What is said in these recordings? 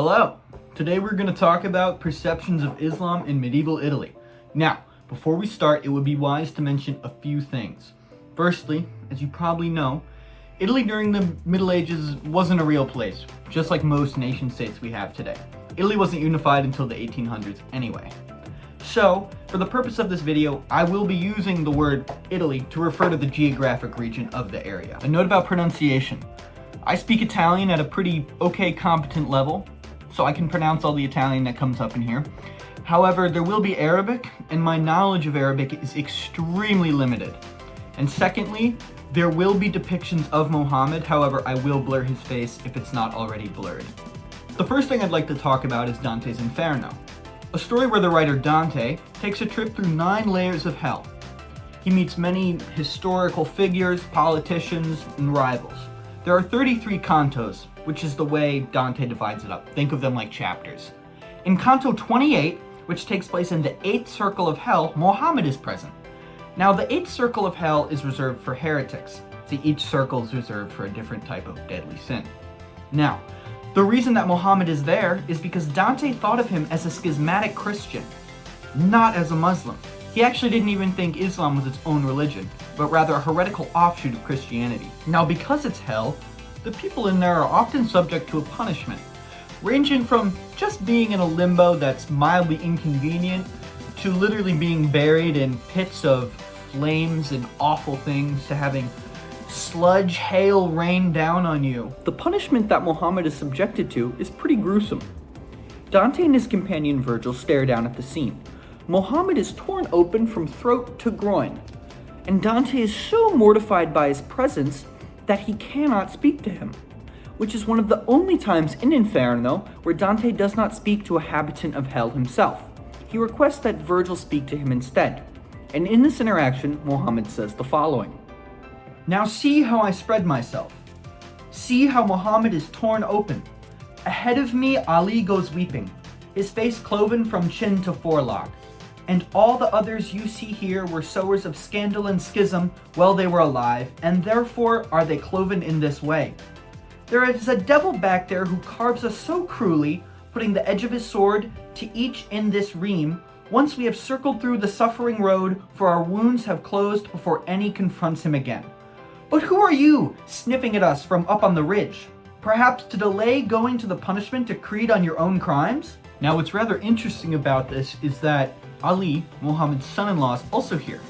Hello! Today we're going to talk about perceptions of Islam in medieval Italy. Now, before we start, it would be wise to mention a few things. Firstly, as you probably know, Italy during the Middle Ages wasn't a real place, just like most nation states we have today. Italy wasn't unified until the 1800s anyway. So, for the purpose of this video, I will be using the word Italy to refer to the geographic region of the area. A note about pronunciation. I speak Italian at a pretty okay competent level, so I can pronounce all the Italian that comes up in here. However, there will be Arabic, and my knowledge of Arabic is extremely limited. And secondly, there will be depictions of Muhammad, however, I will blur his face if it's not already blurred. The first thing I'd like to talk about is Dante's Inferno, a story where the writer Dante takes a trip through 9 layers of hell. He meets many historical figures, politicians, and rivals. There are 33 cantos, which is the way Dante divides it up. Think of them like chapters. In Canto 28, which takes place in the 8th circle of hell, Muhammad is present. Now, the 8th circle of hell is reserved for heretics. See, each circle is reserved for a different type of deadly sin. Now, the reason that Muhammad is there is because Dante thought of him as a schismatic Christian, not as a Muslim. He actually didn't even think Islam was its own religion, but rather a heretical offshoot of Christianity. Now, because it's hell, the people in there are often subject to a punishment, ranging from just being in a limbo that's mildly inconvenient to literally being buried in pits of flames and awful things to having sludge hail rain down on you. The punishment that Muhammad is subjected to is pretty gruesome. Dante and his companion Virgil stare down at the scene. Muhammad is torn open from throat to groin, and Dante is so mortified by his presence that he cannot speak to him, which is one of the only times in Inferno where Dante does not speak to a habitant of hell himself. He requests that Virgil speak to him instead, and in this interaction, Muhammad says the following. "Now see how I spread myself. See how Muhammad is torn open. Ahead of me Ali goes weeping, his face cloven from chin to forelock. And all the others you see here were sowers of scandal and schism while they were alive, and therefore are they cloven in this way. There is a devil back there who carves us so cruelly, putting the edge of his sword to each in this ream, once we have circled through the suffering road, for our wounds have closed before any confronts him again. But who are you, sniffing at us from up on the ridge? Perhaps to delay going to the punishment decreed on your own crimes?" Now, what's rather interesting about this is that Ali, Muhammad's son-in-law, is also here.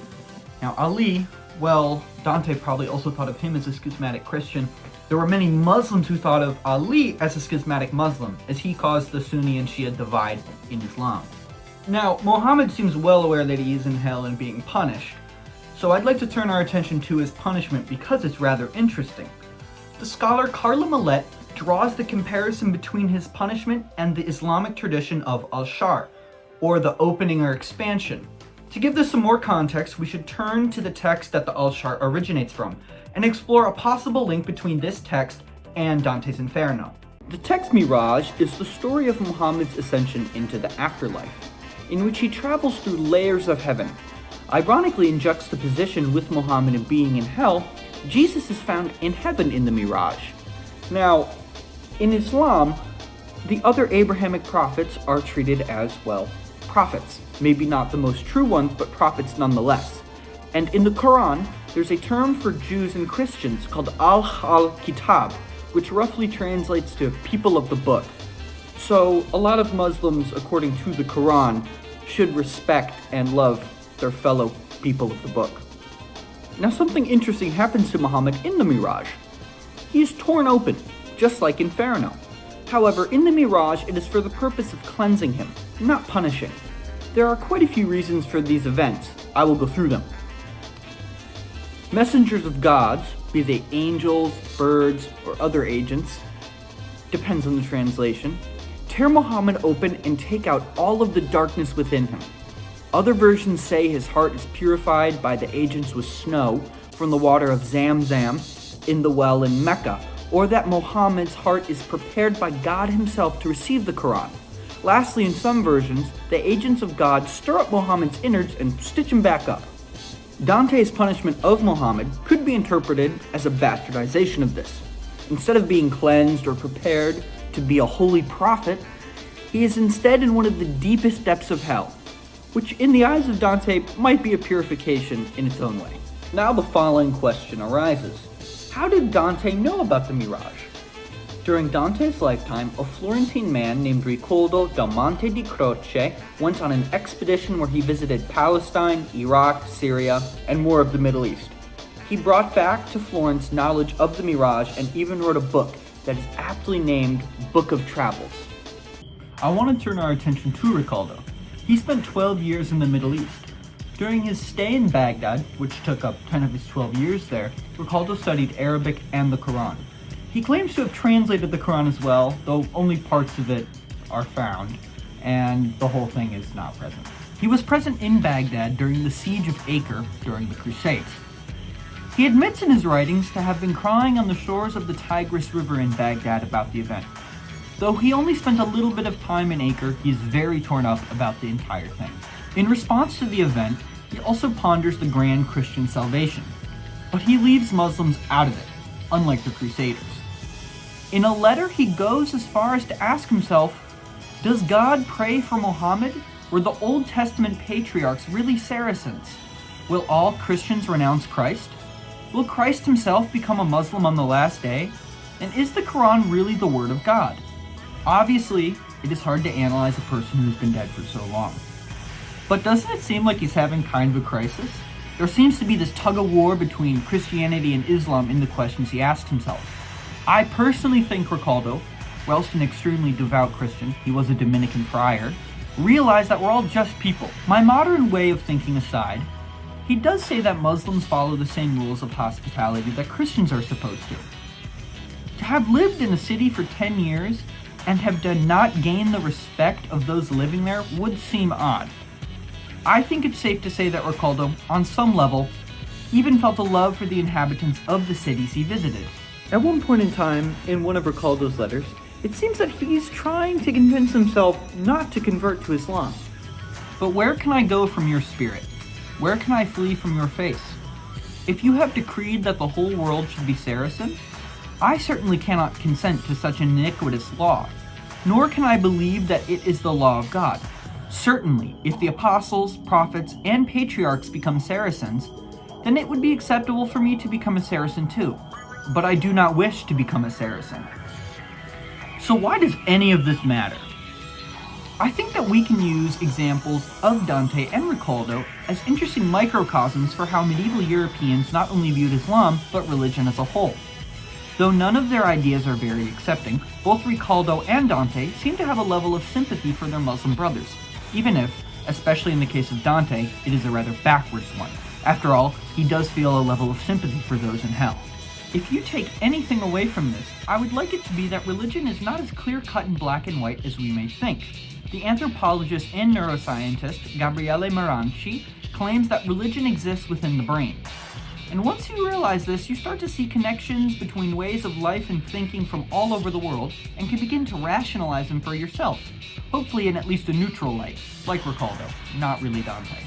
Now, Ali, well, Dante probably also thought of him as a schismatic Christian. There were many Muslims who thought of Ali as a schismatic Muslim, as he caused the Sunni and Shia divide in Islam. Now, Muhammad seems well aware that he is in hell and being punished, so I'd like to turn our attention to his punishment because it's rather interesting. The scholar KARLA MALLETTE draws the comparison between his punishment and the Islamic tradition of al-shar, or the opening or expansion. To give this some more context, we should turn to the text that the al-shar originates from, and explore a possible link between this text and Dante's Inferno. The text Mirage is the story of Muhammad's ascension into the afterlife, in which he travels through layers of heaven. Ironically, in juxtaposition with Muhammad being in hell, Jesus is found in heaven in the Mirage. Now, in Islam, the other Abrahamic prophets are treated as, well, prophets. Maybe not the most true ones, but prophets nonetheless. And in the Quran, there's a term for Jews and Christians called al-Kitab, which roughly translates to people of the book. So a lot of Muslims, according to the Quran, should respect and love their fellow people of the book. Now, something interesting happens to Muhammad in the Mirage. He is torn open, just like Inferno. However, in the Mirage, it is for the purpose of cleansing him, not punishing. There are quite a few reasons for these events. I will go through them. Messengers of gods, be they angels, birds, or other agents, depends on the translation, tear Muhammad open and take out all of the darkness within him. Other versions say his heart is purified by the agents with snow from the water of Zamzam in the well in Mecca, or that Muhammad's heart is prepared by God himself to receive the Quran. Lastly, in some versions, the agents of God stir up Muhammad's innards and stitch him back up. Dante's punishment of Muhammad could be interpreted as a bastardization of this. Instead of being cleansed or prepared to to be a holy prophet, he is instead in one of the deepest depths of hell, which in the eyes of Dante might be a purification in its own way. Now the following question arises. How did Dante know about the mirage? During Dante's lifetime, a Florentine man named Riccoldo da Montecroce went on an expedition where he visited Palestine, Iraq, Syria, and more of the Middle East. He brought back to Florence knowledge of the mirage and even wrote a book that is aptly named Book of Travels. I want to turn our attention to Riccoldo. He spent 12 years in the Middle East. During his stay in Baghdad, which took up 10 of his 12 years there, Riccoldo studied Arabic and the Quran. He claims to have translated the Quran as well, though only parts of it are found, and the whole thing is not present. He was present in Baghdad during the siege of Acre during the Crusades. He admits in his writings to have been crying on the shores of the Tigris River in Baghdad about the event. Though he only spent a little bit of time in Acre, he is very torn up about the entire thing. In response to the event, he also ponders the grand Christian salvation, but he leaves Muslims out of it, unlike the Crusaders. In a letter, he goes as far as to ask himself, does God pray for Muḥammad? Were the Old Testament patriarchs really Saracens? Will all Christians renounce Christ? Will Christ himself become a Muslim on the last day? And is the Quran really the word of God? Obviously, it is hard to analyze a person who's been dead for so long. But doesn't it seem like he's having kind of a crisis? There seems to be this tug-of-war between Christianity and Islam in the questions he asks himself. I personally think Riccoldo, whilst an extremely devout Christian, he was a Dominican friar, realized that we're all just people. My modern way of thinking aside, he does say that Muslims follow the same rules of hospitality that Christians are supposed to. To have lived in a city for 10 years and have not gained the respect of those living there would seem odd. I think it's safe to say that Riccoldo, on some level, even felt a love for the inhabitants of the cities he visited. At one point in time, in one of Riccoldo's letters, it seems that he's trying to convince himself not to convert to Islam. But where can I go from your spirit? Where can I flee from your face? If you have decreed that the whole world should be Saracen, I certainly cannot consent to such an iniquitous law, nor can I believe that it is the law of God. Certainly, if the apostles, prophets, and patriarchs become Saracens, then it would be acceptable for me to become a Saracen too. But I do not wish to become a Saracen. So why does any of this matter? I think that we can use examples of Dante and Riccoldo as interesting microcosms for how medieval Europeans not only viewed Islam, but religion as a whole. Though none of their ideas are very accepting, both Riccoldo and Dante seem to have a level of sympathy for their Muslim brothers, even if, especially in the case of Dante, it is a rather backwards one. After all, he does feel a level of sympathy for those in hell. If you take anything away from this, I would like it to be that religion is not as clear-cut and black and white as we may think. The anthropologist and neuroscientist Gabriele Marranci claims that religion exists within the brain. And once you realize this, you start to see connections between ways of life and thinking from all over the world, and can begin to rationalize them for yourself, hopefully in at least a neutral light, like Riccoldo, not really Dante.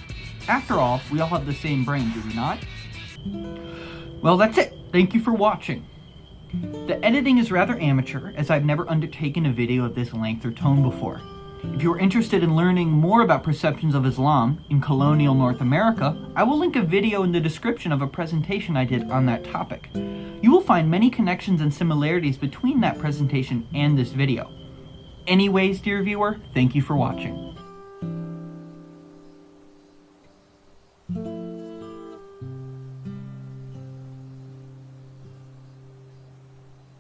After all, we all have the same brain, do we not? Well, that's it. Thank you for watching. The editing is rather amateur, as I've never undertaken a video of this length or tone before. If you are interested in learning more about perceptions of Islam in colonial North America, I will link a video in the description of a presentation I did on that topic. You will find many connections and similarities between that presentation and this video. Anyways, dear viewer, thank you for watching.